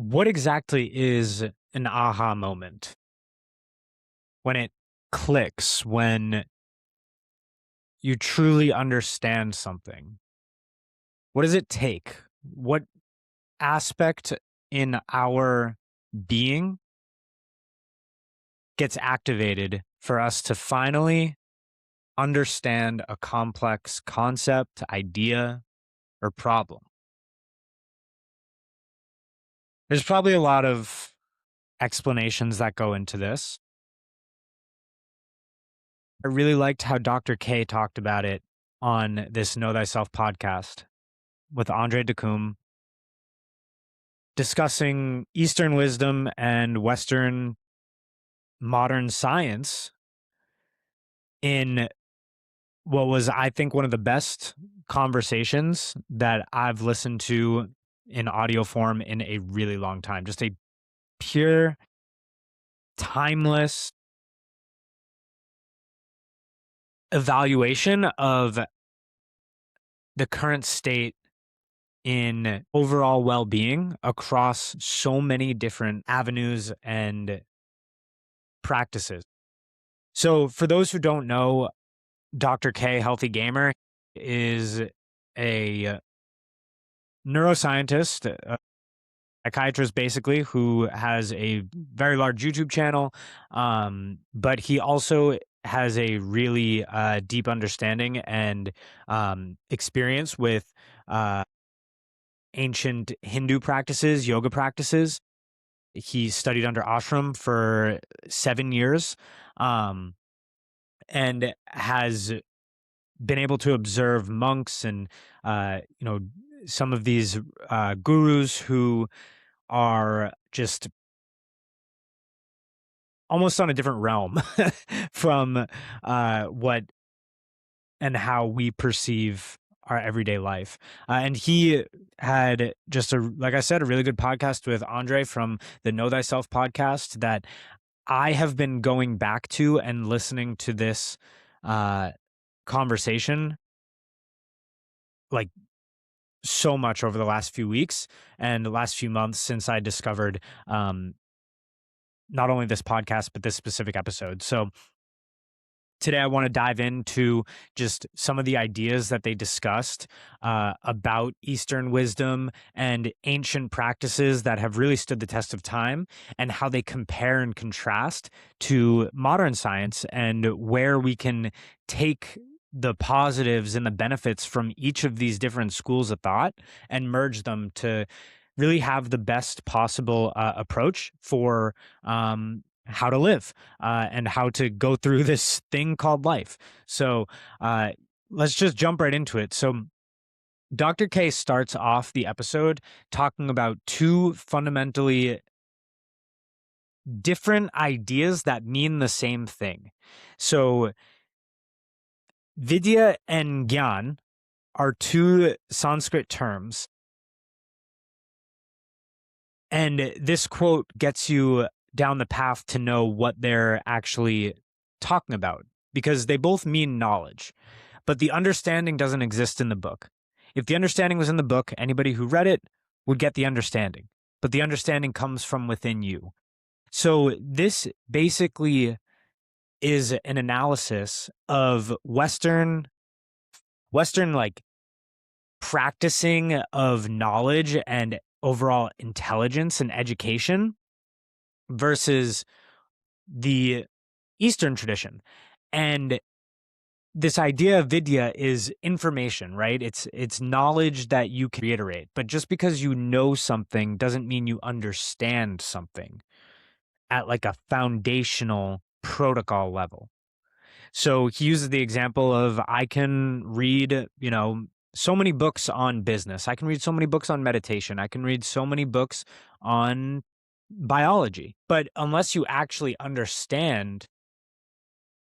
What exactly is an aha moment? When it clicks, when you truly understand something? What does it take? What aspect in our being gets activated for us to finally understand a complex concept, idea, or problem? There's probably a lot of explanations that go into this. I really liked how Dr. K talked about it on this Know Thyself podcast with Andre Duqum, discussing Eastern wisdom and Western modern science in what was, I think, one of the best conversations that I've listened to in audio form in a really long time. Just a pure, timeless evaluation of the current state in overall well being across so many different avenues and practices. So, for those who don't know, Dr. K, Healthy Gamer, is a neuroscientist, a psychiatrist basically, who has a very large YouTube channel. But he also has a really deep understanding and experience with uh, ancient Hindu practices, yoga practices. He studied under ashram for 7 years, um, and has been able to observe monks and some of these gurus who are just almost on a different realm from what and how we perceive our everyday life. And he had just like I said, a really good podcast with Andre from the Know Thyself podcast that I have been going back to and listening to this conversation like so much over the last few weeks and the last few months since I discovered not only this podcast, but this specific episode. So today I want to dive into just some of the ideas that they discussed about Eastern wisdom and ancient practices that have really stood the test of time, and how they compare and contrast to modern science, and where we can take the positives and the benefits from each of these different schools of thought and merge them to really have the best possible approach for how to live and how to go through this thing called life. So uh, let's just jump right into it. So Dr. K starts off the episode talking about two fundamentally different ideas that mean the same thing. So Vidya and Gyan are two Sanskrit terms. And this quote gets you down the path to know what they're actually talking about, because they both mean knowledge, but the understanding doesn't exist in the book. If the understanding was in the book, anybody who read it would get the understanding, but the understanding comes from within you. So this basically is an analysis of Western like practicing of knowledge and overall intelligence and education versus the Eastern tradition. And this idea of Vidya is information, right? It's knowledge that you can reiterate. But just because you know something doesn't mean you understand something at like a foundational protocol level. So he uses the example of, I can read, so many books on business. I can read so many books on meditation. I can read so many books on biology. But unless you actually understand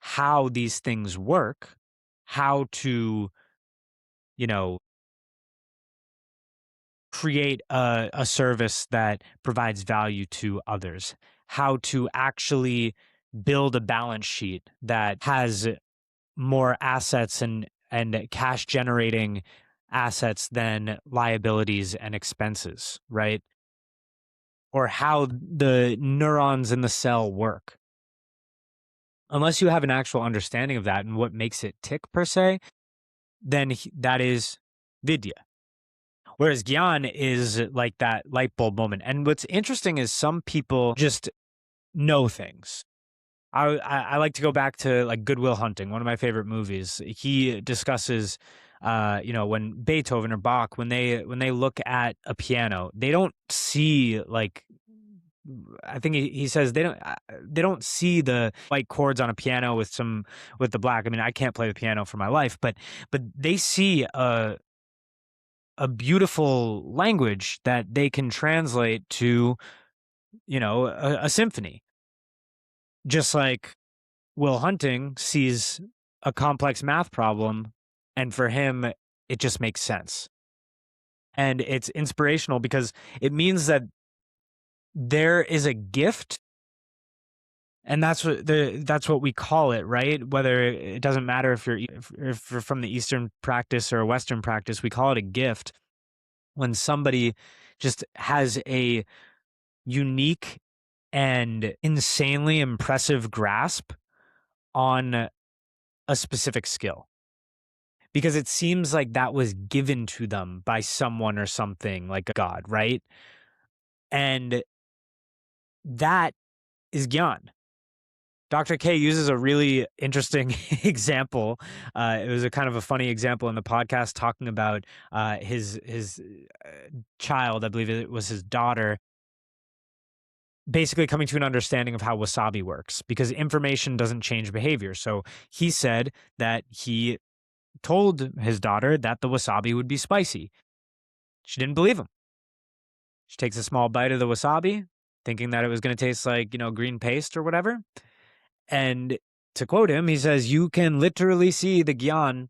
how these things work, how to, you know, create a service that provides value to others, how to actually build a balance sheet that has more assets and cash generating assets than liabilities and expenses, right? or how the neurons in the cell work. Unless you have an actual understanding of that and what makes it tick per se, then that is Vidya. Whereas Gyan is like that light bulb moment. And what's interesting is some people just know things. I like to go back to like Good Will Hunting, one of my favorite movies. He discusses, when Beethoven or Bach, when they look at a piano, they don't see like, I think he says they don't see the white chords on a piano with the black. I mean, I can't play the piano for my life, but they see a beautiful language that they can translate to, a symphony. Just like Will Hunting sees a complex math problem, and for him, it just makes sense. And it's inspirational because it means that there is a gift, and that's what we call it, right? Whether it doesn't matter if you're from the Eastern practice or a Western practice, we call it a gift when somebody just has a unique and insanely impressive grasp on a specific skill. Because it seems like that was given to them by someone or something like God, right? And that is Gyan. Dr. K uses a really interesting example. It was a kind of a funny example in the podcast talking about his child, I believe it was his daughter, basically coming to an understanding of how wasabi works because information doesn't change behavior. So he said that he told his daughter that the wasabi would be spicy. She didn't believe him. She takes a small bite of the wasabi, thinking that it was going to taste like, green paste or whatever. And to quote him, he says, you can literally see the Gyan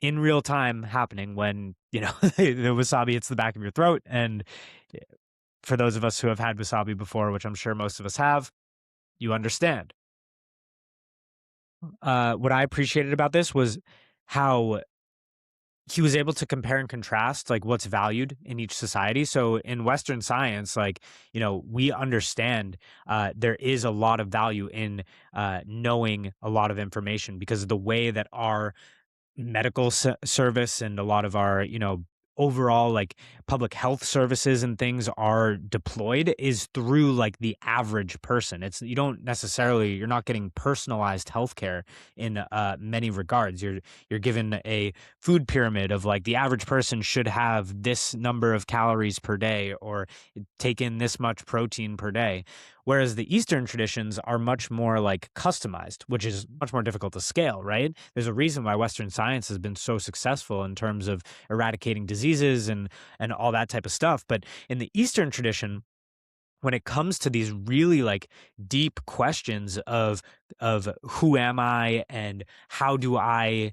in real time happening when, the wasabi hits the back of your throat. And for those of us who have had wasabi before, which I'm sure most of us have, you understand. What I appreciated about this was how he was able to compare and contrast like what's valued in each society. So in Western science, like, we understand there is a lot of value in knowing a lot of information because of the way that our medical service and a lot of our, overall like public health services and things are deployed is through like the average person. You're not getting personalized healthcare in many regards. You're given a food pyramid of like the average person should have this number of calories per day or take in this much protein per day. Whereas the Eastern traditions are much more like customized, which is much more difficult to scale, right? There's a reason why Western science has been so successful in terms of eradicating diseases and all that type of stuff. But in the Eastern tradition, when it comes to these really like deep questions of who am I and how do I,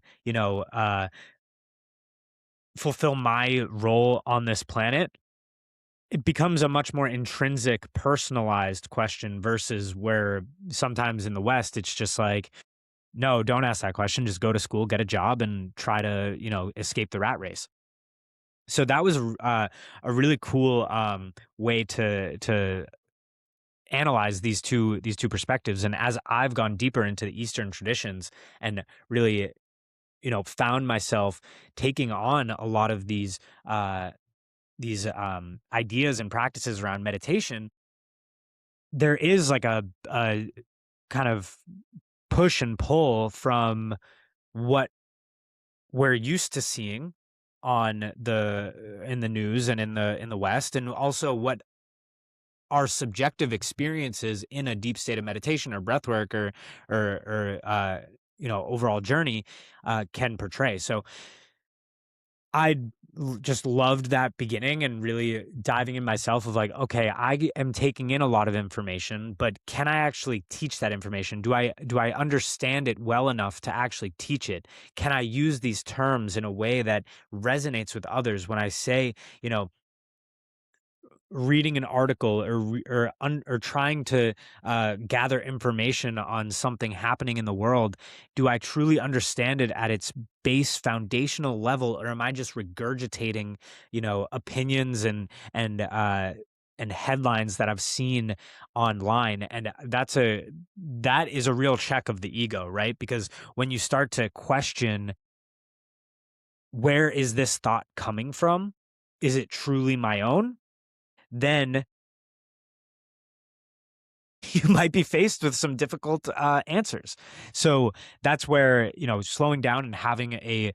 fulfill my role on this planet, it becomes a much more intrinsic, personalized question versus where sometimes in the West, it's just like, no, don't ask that question. Just go to school, get a job, and try to, escape the rat race. So that was a really cool way to analyze these two perspectives. And as I've gone deeper into the Eastern traditions and really, found myself taking on a lot of these ideas and practices around meditation, there is like a kind of push and pull from what we're used to seeing on in the news and in the West, and also what our subjective experiences in a deep state of meditation or breath work or overall journey can portray. So I just loved that beginning and really diving in myself of like, okay, I am taking in a lot of information, but can I actually teach that information? Do I understand it well enough to actually teach it? Can I use these terms in a way that resonates with others when I say, reading an article or trying to gather information on something happening in the world, do I truly understand it at its base foundational level, or am I just regurgitating, opinions and and headlines that I've seen online, and that is a real check of the ego, right? Because when you start to question, where is this thought coming from? Is it truly my own? Then you might be faced with some difficult answers. So that's where, slowing down and having a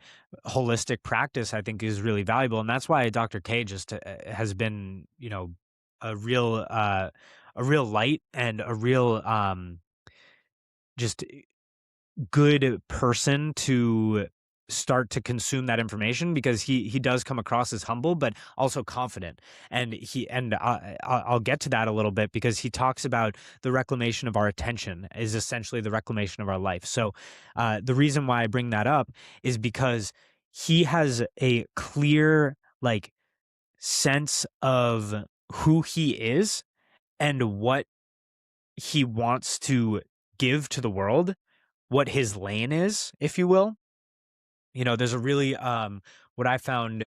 holistic practice, I think, is really valuable. And that's why Dr. K just has been, a real, uh, a real light and a real, just good person to start to consume that information, because he does come across as humble but also confident. And I'll get to that a little bit, because he talks about the reclamation of our attention is essentially the reclamation of our life. So the reason why I bring that up is because he has a clear, like, sense of who he is and what he wants to give to the world, what his lane is, if you will. There's a really what I found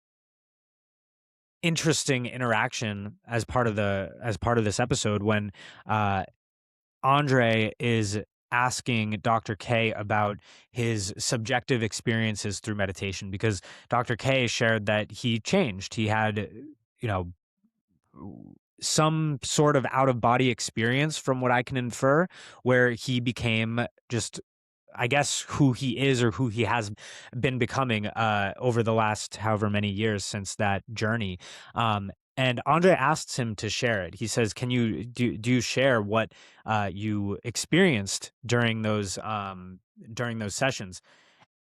interesting interaction as part of this episode, when uh Andre is asking Dr. K about his subjective experiences through meditation, because Dr. K shared that he changed. He had, you know, some sort of out of body experience, from what I can infer, where he became just, I guess, who he is, or who he has been becoming over the last however many years since that journey. And Andre asks him to share it. He says, "Can you do you share what you experienced during those sessions?"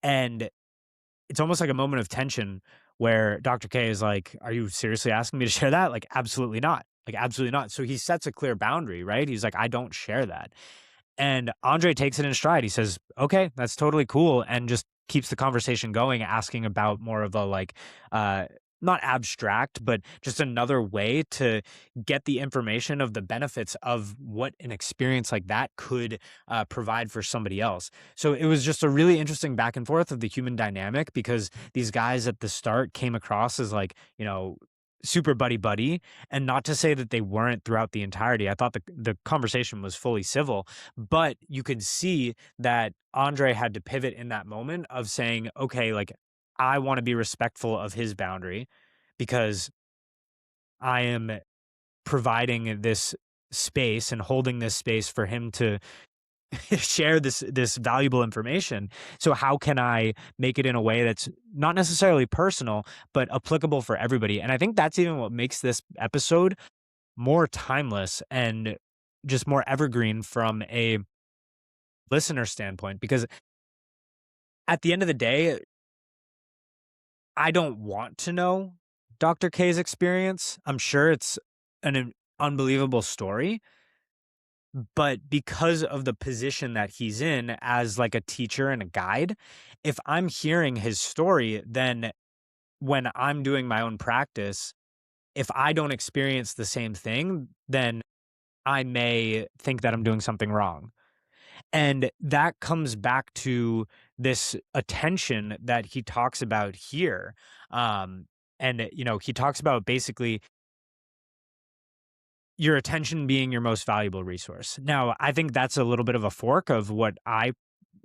And it's almost like a moment of tension, where Dr. K is like, "Are you seriously asking me to share that? Like, absolutely not. Like, absolutely not." So he sets a clear boundary, right? He's like, "I don't share that." And Andre takes it in stride. He says, "Okay, that's totally cool," and just keeps the conversation going, asking about more of a, like, uh, not abstract, but just another way to get the information of the benefits of what an experience like that could provide for somebody else. So it was just a really interesting back and forth of the human dynamic, because these guys at the start came across as, like, super buddy buddy, and not to say that they weren't throughout the entirety. I thought the conversation was fully civil, but you could see that Andre had to pivot in that moment of saying, okay, like, I want to be respectful of his boundary, because I am providing this space and holding this space for him to share this valuable information. So how can I make it in a way that's not necessarily personal, but applicable for everybody? And I think that's even what makes this episode more timeless and just more evergreen from a listener standpoint, because at the end of the day, I don't want to know Dr. K's experience. I'm sure it's an unbelievable story, but because of the position that he's in as, like, a teacher and a guide, if I'm hearing his story, then when I'm doing my own practice, if I don't experience the same thing, then I may think that I'm doing something wrong. And that comes back to this attention that he talks about here. Um, and he talks about basically your attention being your most valuable resource. Now, I think that's a little bit of a fork of what I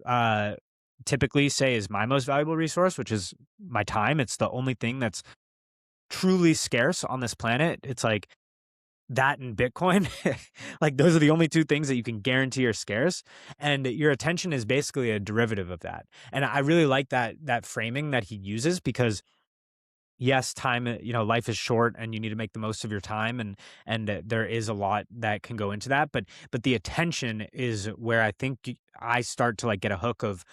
uh, typically say is my most valuable resource, which is my time. It's the only thing that's truly scarce on this planet. It's like that and Bitcoin. Like, those are the only two things that you can guarantee are scarce. And your attention is basically a derivative of that. And I really like that framing that he uses, because yes, time, life is short and you need to make the most of your time, and there is a lot that can go into that, but the attention is where I think I start to, like, get a hook of,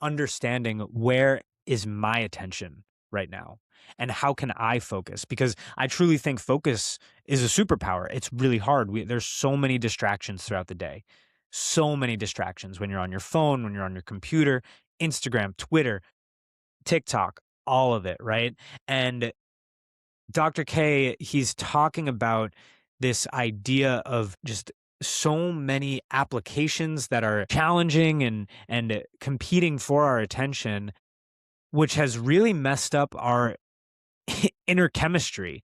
understanding, where is my attention right now, and how can I focus? Because I truly think focus is a superpower. It's really hard. There's so many distractions throughout the day. So many distractions when you're on your phone, when you're on your computer, Instagram, Twitter, TikTok, all of it, right? And Dr. K, he's talking about this idea of just so many applications that are challenging and competing for our attention, which has really messed up our inner chemistry.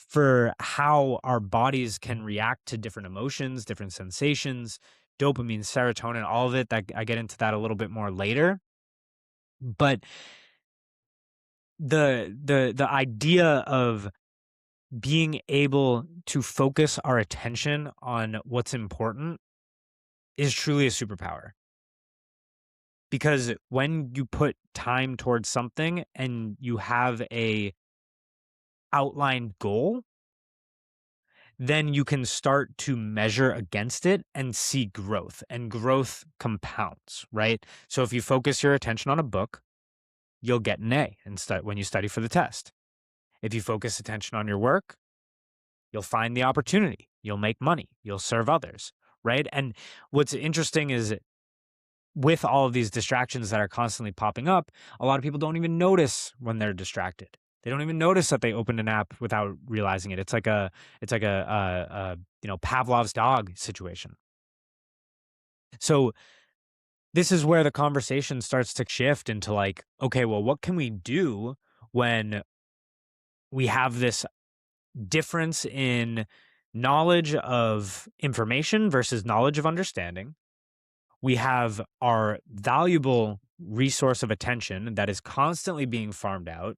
for how our bodies can react to different emotions, different sensations, dopamine, serotonin, all of it. That I get into that a little bit more later. But the idea of being able to focus our attention on what's important is truly a superpower. Because when you put time towards something and you have a outlined goal, then you can start to measure against it and see growth, and growth compounds, right? So if you focus your attention on a book, you'll get an A when you study for the test. If you focus attention on your work, you'll find the opportunity, you'll make money, you'll serve others, right? And what's interesting is with all of these distractions that are constantly popping up, a lot of people don't even notice when they're distracted. They don't even notice that they opened an app without realizing it. It's like a Pavlov's dog situation. So this is where the conversation starts to shift into like, okay, well, what can we do when we have this difference in knowledge of information versus knowledge of understanding? We have our valuable resource of attention that is constantly being farmed out.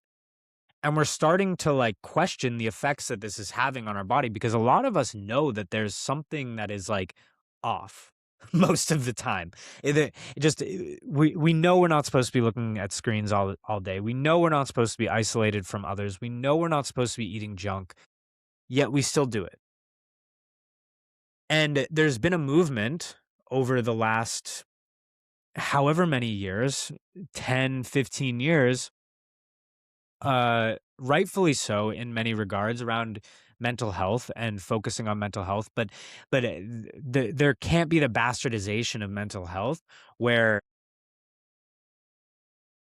And we're starting to like question the effects that this is having on our body, because a lot of us know that there's something that is like off most of the time. We know we're not supposed to be looking at screens all day. We know we're not supposed to be isolated from others. We know we're not supposed to be eating junk, yet we still do it. And there's been a movement over the last however many years, 10, 15 years, rightfully so in many regards, around mental health and focusing on mental health. But there can't be the bastardization of mental health where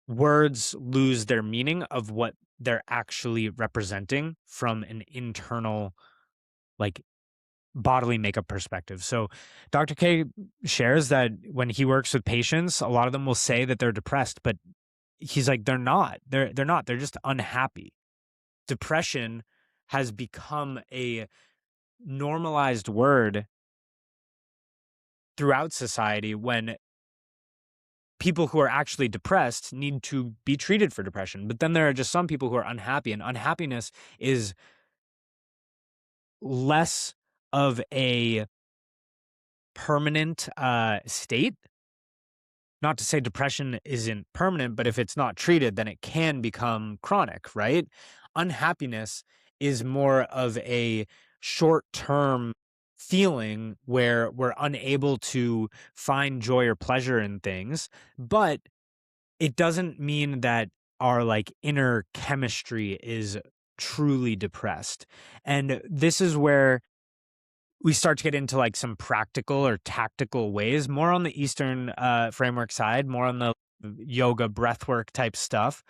words lose their meaning of what they're actually representing from an internal, like, bodily makeup perspective. So Dr. K shares that when he works with patients, a lot of them will say that they're depressed, but he's like, they're not. They're not. They're just unhappy. Depression has become a normalized word throughout society, when people who are actually depressed need to be treated for depression. But then there are just some people who are unhappy, and unhappiness is less of a permanent state. Not to say depression isn't permanent, but if it's not treated, then it can become chronic, right? Unhappiness is more of a short-term feeling where we're unable to find joy or pleasure in things, but it doesn't mean that our like inner chemistry is truly depressed. And this is where we start to get into like some practical or tactical ways, more on the Eastern framework side, more on the yoga breathwork type stuff,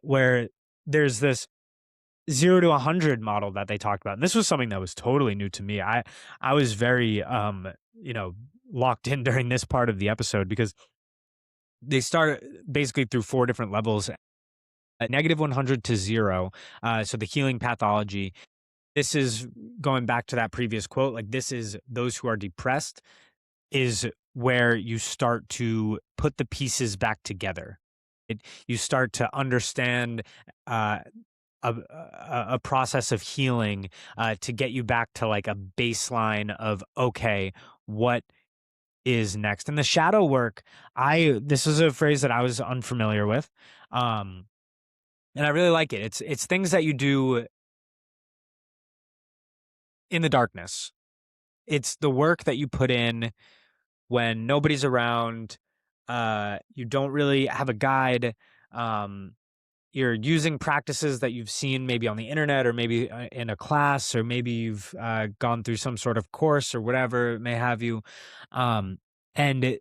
where there's this 0 to 100 model that they talked about. And this was something that was totally new to me. I was very locked in during this part of the episode, because they start basically through 4 different levels: negative 100 to 0. So the healing pathology. This is going back to that previous quote. Like, this is those who are depressed is where you start to put the pieces back together. You start to understand a process of healing to get you back to like a baseline of, okay, what is next? And the shadow work, this is a phrase that I was unfamiliar with. And I really like it. It's things that you do in the darkness. It's the work that you put in when nobody's around. You don't really have a guide. You're using practices that you've seen maybe on the internet, or maybe in a class, or maybe you've gone through some sort of course or whatever it may have you. And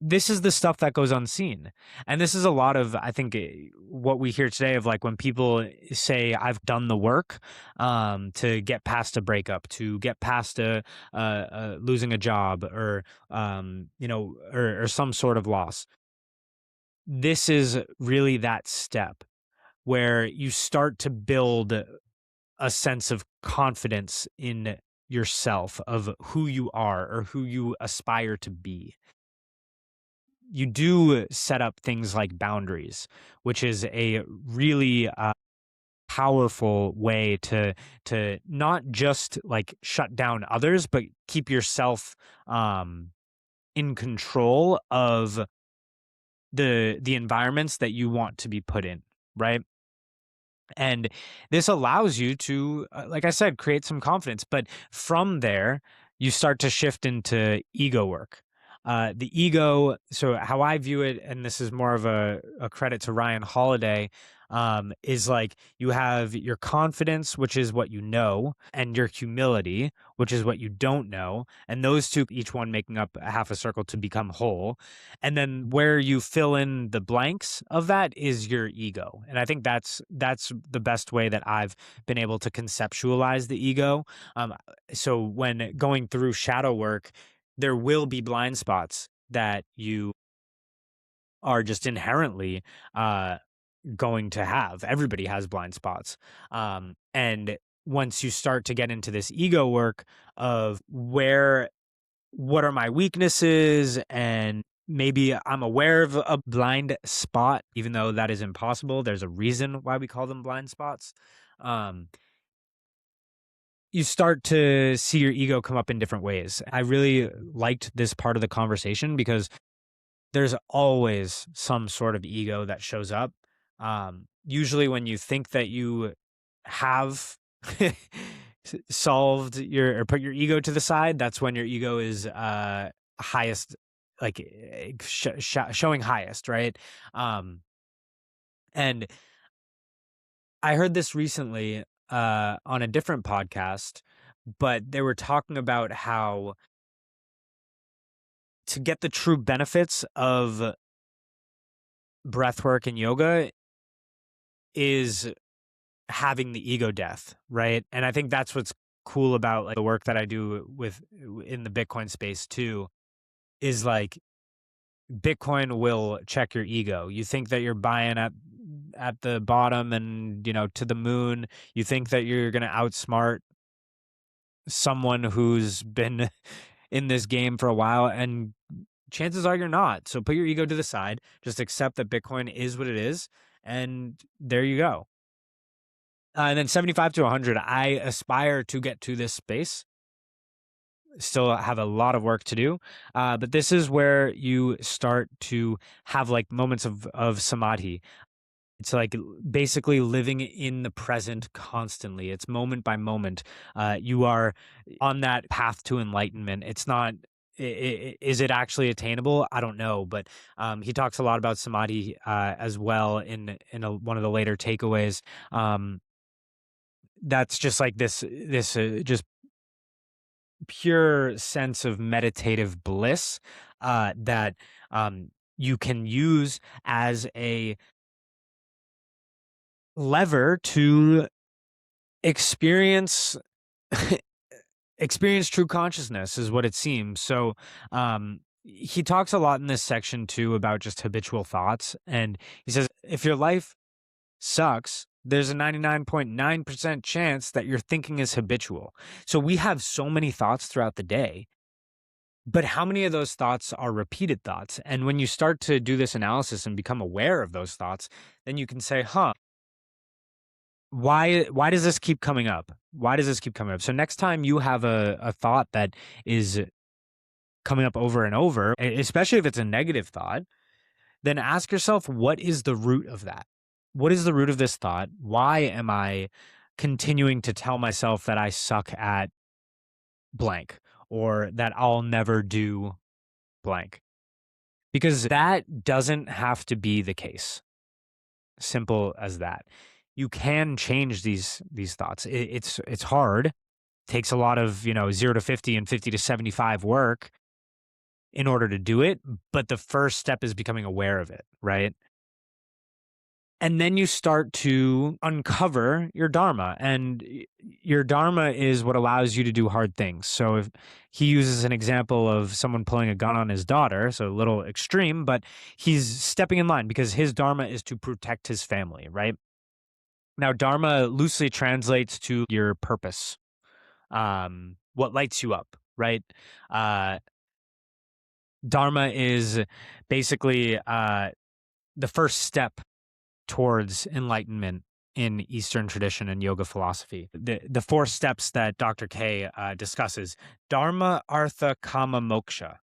this is the stuff that goes unseen. And this is a lot of, I think, what we hear today of like when people say, I've done the work to get past a breakup, to get past losing a job, or, or some sort of loss. This is really that step where you start to build a sense of confidence in yourself of who you are or who you aspire to be, you do set up things like boundaries, which is a really powerful way to not just like shut down others, but keep yourself um, in control of the environments that you want to be put in, right? And this allows you to, like I said, create some confidence. But from there, you start to shift into ego work. The ego, so how I view it, and this is more of a credit to Ryan Holiday, is like you have your confidence, which is what you know, and your humility, which is what you don't know. And those two, each one making up a half a circle to become whole. And then where you fill in the blanks of that is your ego. And I think that's the best way that I've been able to conceptualize the ego. So when going through shadow work, there will be blind spots that you are just inherently uh, going to have. Everybody has blind spots. And once you start to get into this ego work of what are my weaknesses, and maybe I'm aware of a blind spot, even though that is impossible. There's a reason why we call them blind spots. Um, you start to see your ego come up in different ways. I really liked this part of the conversation because there's always some sort of ego that shows up. Usually, when you think that you have solved your or put your ego to the side, that's when your ego is highest, like showing highest, right? Um, and I heard this recently on a different podcast, but they were talking about how to get the true benefits of breathwork and yoga is having the ego death, right? And I think that's what's cool about like the work that I do with in the Bitcoin space too, is like Bitcoin will check your ego. You think that you're buying at the bottom and to the moon. You think that you're gonna outsmart someone who's been in this game for a while, and chances are you're not. So put your ego to the side. Just accept that Bitcoin is what it is, and there you go. And then 75 to 100, I aspire to get to this space. Still have a lot of work to do. But this is where you start to have like moments of samadhi. It's like basically living in the present constantly. It's moment by moment. You are on that path to enlightenment. It's not. Is it actually attainable? I don't know, but he talks a lot about samadhi as well in one of the later takeaways. That's just like this just pure sense of meditative bliss that you can use as a lever to experience experience true consciousness is what it seems. So he talks a lot in this section too about just habitual thoughts, and he says if your life sucks, there's a 99.9% chance that your thinking is habitual. So we have so many thoughts throughout the day, but how many of those thoughts are repeated thoughts? And when you start to do this analysis and become aware of those thoughts, then you can say, why does this keep coming up? Why does this keep coming up? So next time you have a thought that is coming up over and over, especially if it's a negative thought, then ask yourself, what is the root of that? What is the root of this thought? Why am I continuing to tell myself that I suck at blank or that I'll never do blank? Because that doesn't have to be the case. Simple as that. You can change these thoughts. It's hard. It takes a lot of 0 to 50 and 50 to 75 work in order to do it. But the first step is becoming aware of it, right? And then you start to uncover your dharma, and your dharma is what allows you to do hard things. So if he uses an example of someone pulling a gun on his daughter, so a little extreme, but he's stepping in line because his dharma is to protect his family, right? Now, Dharma loosely translates to your purpose, what lights you up, right? Uh, Dharma is basically the first step towards enlightenment in Eastern tradition and yoga philosophy. The four steps that Dr. K discusses: Dharma, Artha, Kama, Moksha.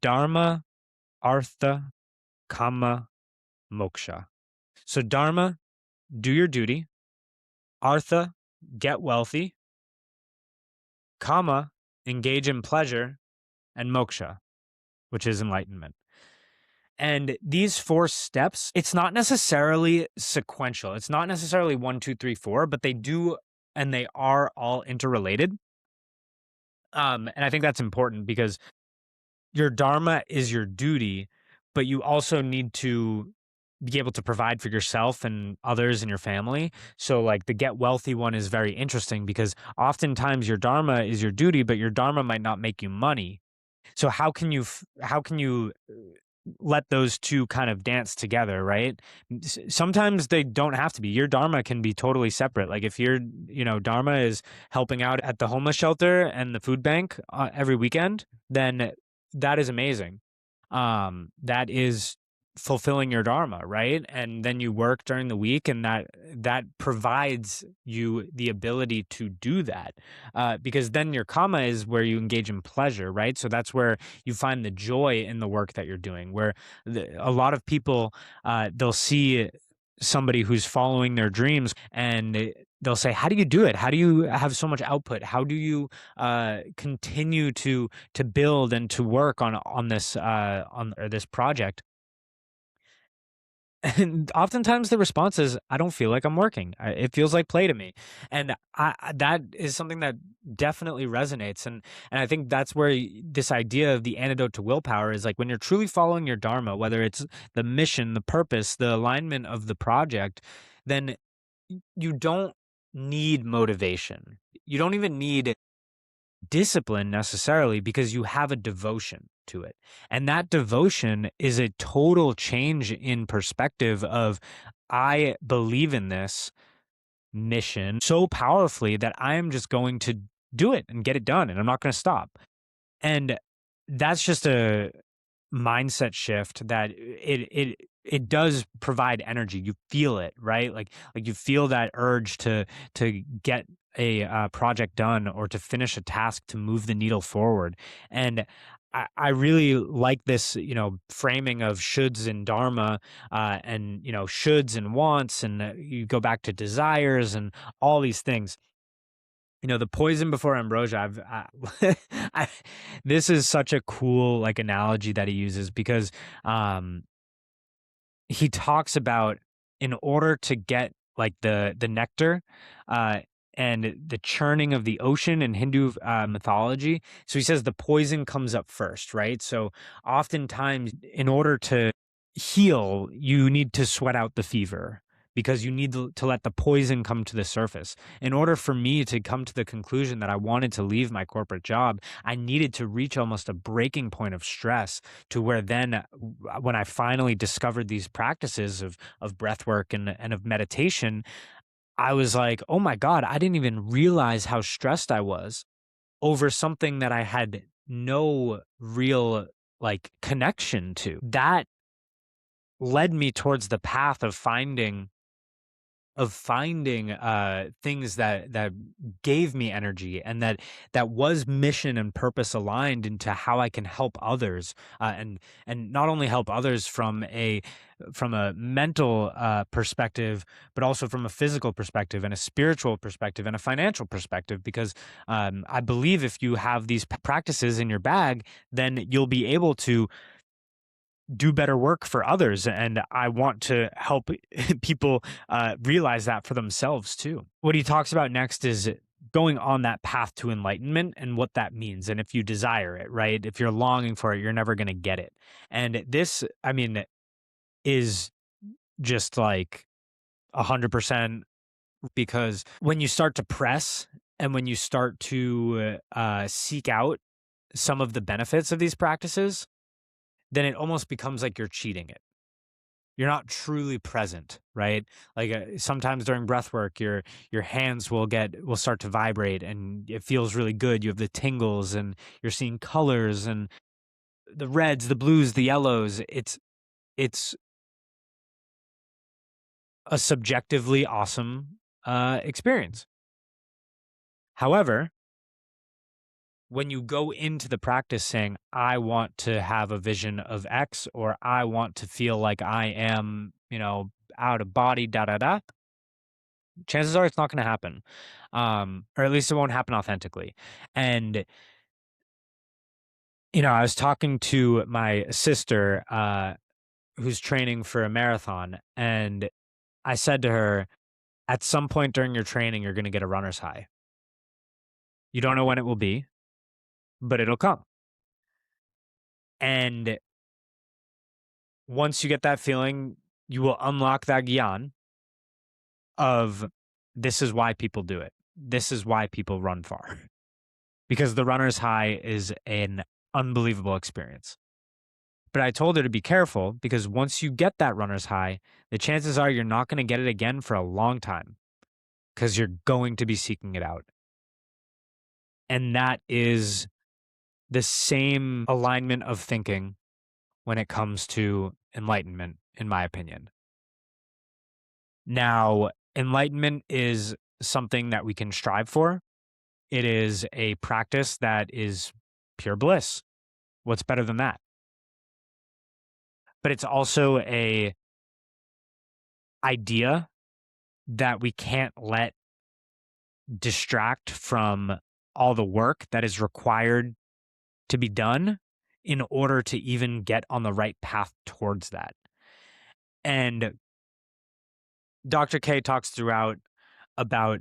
Dharma, Artha, Kama, Moksha. So Dharma, do your duty. Artha, get wealthy. Kama, engage in pleasure. And moksha, which is enlightenment. And these four steps, it's not necessarily sequential. It's not necessarily 1, 2, 3, 4, but they do, and they are all interrelated. And I think that's important because your dharma is your duty, but you also need to be able to provide for yourself and others in your family. So like the get wealthy one is very interesting because oftentimes your dharma is your duty, but your dharma might not make you money. So how can you let those two kind of dance together, right? Sometimes they don't have to be. Your dharma can be totally separate. Like if your, dharma is helping out at the homeless shelter and the food bank every weekend, then that is amazing. That is fulfilling your dharma, right? And then you work during the week, and that provides you the ability to do that, because then your kama is where you engage in pleasure, right? So that's where you find the joy in the work that you're doing. Where a lot of people, they'll see somebody who's following their dreams and they'll say, how do you do it? How do you have so much output? How do you continue to build and to work on this this project? And oftentimes the response is, I don't feel like I'm working. It feels like play to me. And that is something that definitely resonates. And I think that's where this idea of the antidote to willpower is like when you're truly following your dharma, whether it's the mission, the purpose, the alignment of the project, then you don't need motivation. You don't even need discipline necessarily because you have a devotion to it. And that devotion is a total change in perspective of I believe in this mission so powerfully that I am just going to do it and get it done and I'm not going to stop. And that's just a mindset shift that it does provide energy. You feel it, right? Like you feel that urge to get a project done or to finish a task to move the needle forward. And I really like this, framing of shoulds and dharma, and shoulds and wants, and you go back to desires and all these things. The poison before ambrosia. I, this is such a cool like analogy that he uses because um, he talks about in order to get like the nectar uh, and the churning of the ocean in Hindu mythology. So he says the poison comes up first, right? So oftentimes, in order to heal, you need to sweat out the fever because you need to let the poison come to the surface. In order for me to come to the conclusion that I wanted to leave my corporate job, I needed to reach almost a breaking point of stress to where then when I finally discovered these practices of breath work and of meditation, I was like, oh my God, I didn't even realize how stressed I was over something that I had no real like connection to. That led me towards the path of finding things that gave me energy and that was mission and purpose aligned into how I can help others, and not only help others from a mental perspective, but also from a physical perspective and a spiritual perspective and a financial perspective. Because I believe if you have these practices in your bag, then you'll be able to do better work for others. And I want to help people realize that for themselves too. What he talks about next is going on that path to enlightenment and what that means. And if you desire it, right? If you're longing for it, you're never going to get it. And this, I mean, is just like 100% because when you start to press and when you start to seek out some of the benefits of these practices, then it almost becomes like you're cheating it. you're not truly present, right? Like sometimes during breath work, your hands will start to vibrate, and it feels really good. You have the tingles, and you're seeing colors and the reds, the blues, the yellows. It's a subjectively awesome experience. However, when you go into the practice saying, I want to have a vision of X, or I want to feel like I am, out of body, da da da, chances are it's not going to happen. Or at least it won't happen authentically. And, I was talking to my sister who's training for a marathon, and I said to her, at some point during your training, you're going to get a runner's high. You don't know when it will be, but it'll come. And once you get that feeling, you will unlock that Gyan of this is why people do it. This is why people run far. Because the runner's high is an unbelievable experience. But I told her to be careful because once you get that runner's high, the chances are you're not going to get it again for a long time because you're going to be seeking it out. And that is the same alignment of thinking when it comes to enlightenment, in my opinion. Now, enlightenment is something that we can strive for. It is a practice that is pure bliss. What's better than that? But it's also a idea that we can't let distract from all the work that is required to be done in order to even get on the right path towards that. And Dr. K talks throughout about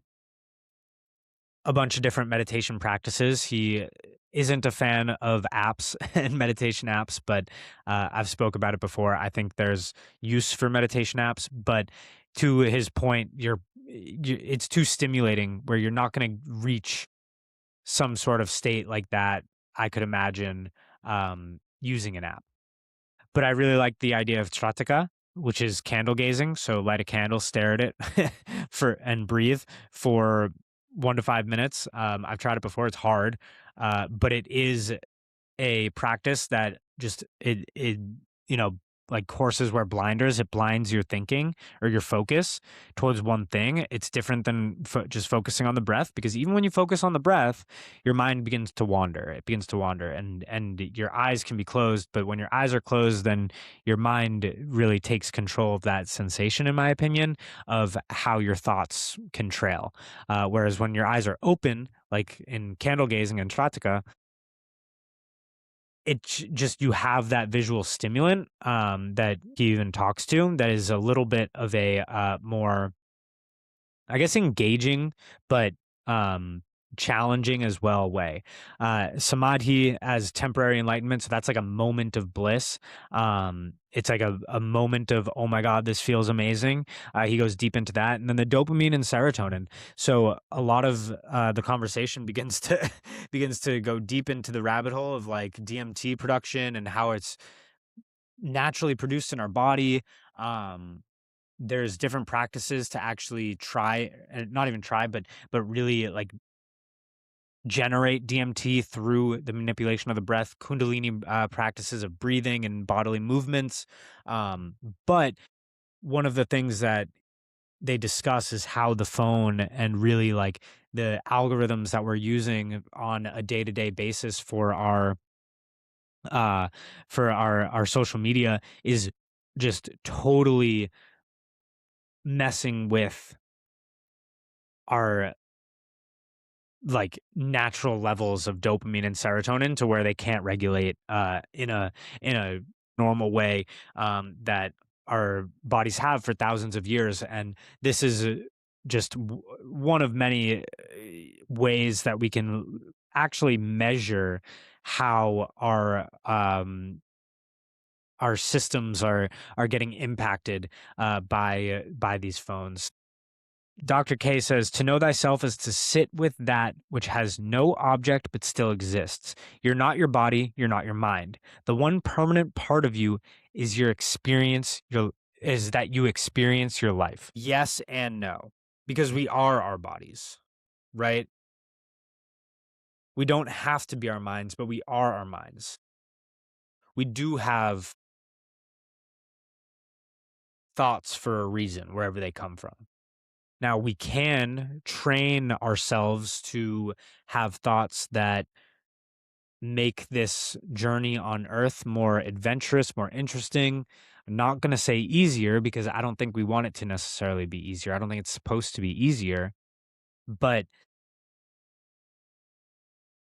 a bunch of different meditation practices. He isn't a fan of apps and meditation apps, but I've spoke about it before. I think there's use for meditation apps, but to his point, it's too stimulating where you're not going to reach some sort of state like that. I could imagine using an app. But I really like the idea of trataka, which is candle gazing. So light a candle, stare at it and breathe for 1 to 5 minutes. I've tried it before. It's hard, but it is a practice that just you know like horses wear blinders. It blinds your thinking or your focus towards one thing. It's different than just focusing on the breath, because even when you focus on the breath, your mind begins to wander. It begins to wander, and your eyes can be closed, but when your eyes are closed, then your mind really takes control of that sensation, in my opinion, of how your thoughts can trail. Whereas when your eyes are open, like in candle gazing and trataka, just you have that visual stimulant that he even talks to that is a little bit of a more, I guess, engaging, but challenging as well way. Samadhi as temporary enlightenment. So that's like a moment of bliss. It's like a moment of, oh my God, this feels amazing. He goes deep into that. And then the dopamine and serotonin. So a lot of the conversation begins to begins to go deep into the rabbit hole of like DMT production and how it's naturally produced in our body. There's different practices to actually try, and not even try, but really like generate DMT through the manipulation of the breath, Kundalini practices of breathing and bodily movements. But one of the things that they discuss is how the phone and really like the algorithms that we're using on a day-to-day basis for our social media is just totally messing with our like natural levels of dopamine and serotonin to where they can't regulate in a normal way that our bodies have for thousands of years. And this is just one of many ways that we can actually measure how our systems are getting impacted by these phones. Dr. K says, to know thyself is to sit with that which has no object but still exists. You're not your body, you're not your mind. The one permanent part of you is your experience, is that you experience your life. Yes and no, because we are our bodies, right? We don't have to be our minds, but we are our minds. We do have thoughts for a reason, wherever they come from. Now, we can train ourselves to have thoughts that make this journey on Earth more adventurous, more interesting. I'm not going to say easier because I don't think we want it to necessarily be easier. I don't think it's supposed to be easier, but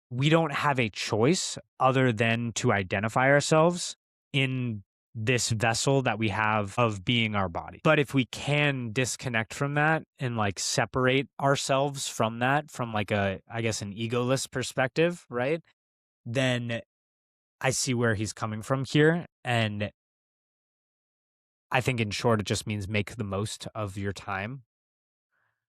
we don't have a choice other than to identify ourselves in this vessel that we have of being our body. But if we can disconnect from that and like separate ourselves from that, from like I guess, an egoless perspective, right? Then I see where he's coming from here. And I think in short, it just means make the most of your time.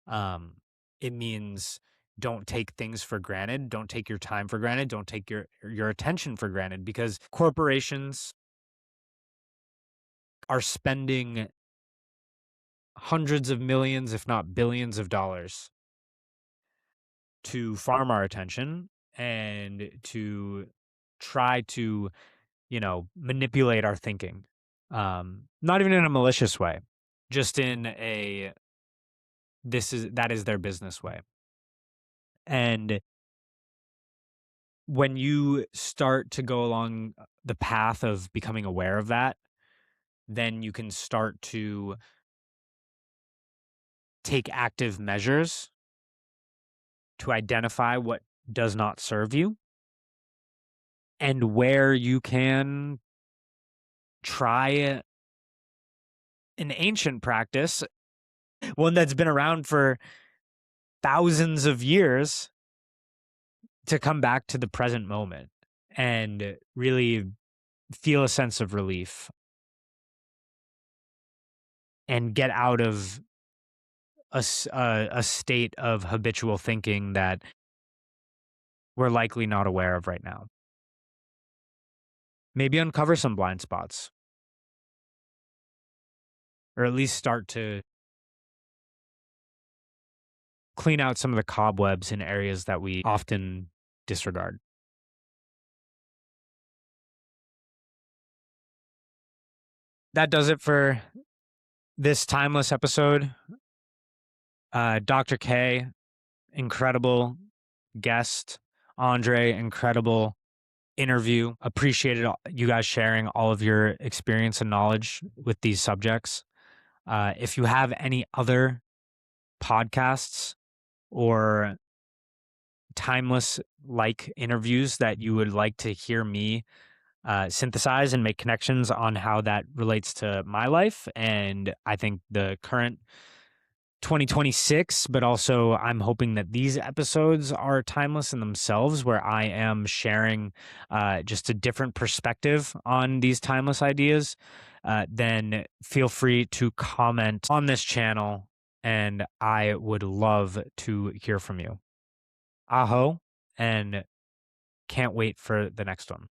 Um, it means don't take things for granted. Don't take your time for granted. Don't take your attention for granted, because corporations are spending hundreds of millions, if not billions of dollars to farm our attention and to try to, manipulate our thinking. Not even in a malicious way, just in a that is their business way. And when you start to go along the path of becoming aware of that, then you can start to take active measures to identify what does not serve you and where you can try an ancient practice, one that's been around for thousands of years, to come back to the present moment and really feel a sense of relief and get out of a state of habitual thinking that we're likely not aware of right now. Maybe uncover some blind spots, or at least start to clean out some of the cobwebs in areas that we often disregard. That does it for this timeless episode. Dr. K, incredible guest. Andre, incredible interview. Appreciated you guys sharing all of your experience and knowledge with these subjects. If you have any other podcasts or timeless like interviews that you would like to hear me synthesize and make connections on how that relates to my life, and I think the current 2026, but also I'm hoping that these episodes are timeless in themselves, where I am sharing just a different perspective on these timeless ideas, then feel free to comment on this channel, and I would love to hear from you. Aho, and can't wait for the next one.